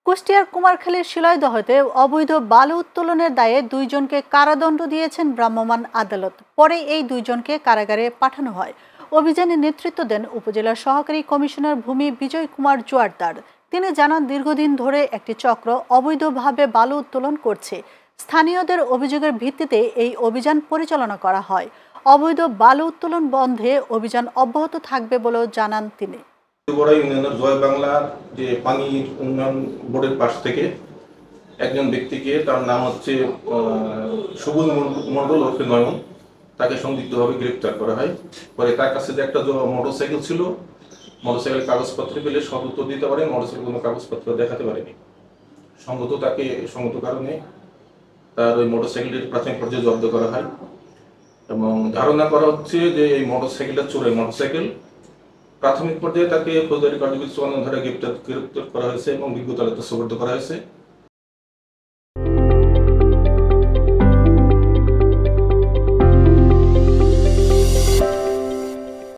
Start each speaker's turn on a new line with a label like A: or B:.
A: কুষ্টিয়ার কুমারখালীর শিলাইদহতে অবৈধ বালু উত্তোলনের দায়ে দুইজনকে কারাদণ্ড দিয়েছেন ভ্রাম্যমাণ আদালত। পরে এই দুইজনকে কারাগারে পাঠানো হয়। অভিযানে নেতৃত্ব দেন উপজেলার সহকারী কমিশনার ভূমি বিজয় কুমার জোয়ারদার। তিনি জানান, দীর্ঘদিন ধরে একটি চক্র অবৈধভাবে বালু উত্তোলন করছে। স্থানীয়দের অভিযোগের ভিত্তিতে এই অভিযান পরিচালনা করা হয়। অবৈধ বালু উত্তোলন বন্ধে অভিযান অব্যাহত থাকবে বলেও জানান তিনি।
B: জয় বাংলার যে পানি উন্নয়ন বোর্ডের পাশ থেকে একজন ব্যক্তিকে, তার নাম হচ্ছে সবুজ মন্ডল ওরফে নয়ন, তাকে সংদিগ্ধভাবে গ্রেপ্তার করা হয়। পরে তার কাছে যে একটা মোটরসাইকেল ছিল, মোটরসাইকেল কাগজপত্র পেলে সব উত্তর দিতে পারে, মোটরসাইকেল কোনো কাগজপত্র দেখাতে পারেনি। সঙ্গত কারণে তার ওই মোটরসাইকেলটির প্রাথমিক পর্যায়ে জব্দ করা হয় এবং ধারণা করা হচ্ছে যে এই মোটরসাইকেলটা চোরের মোটরসাইকেল। প্রাথমিক পর্যায়ে তাকে ফৌজদারি কার্যবিধি ৫৪ ধারায় গ্রেপ্তার করা হয়েছে এবং বিজ্ঞ আদালতে সোপর্দ করা হয়েছে।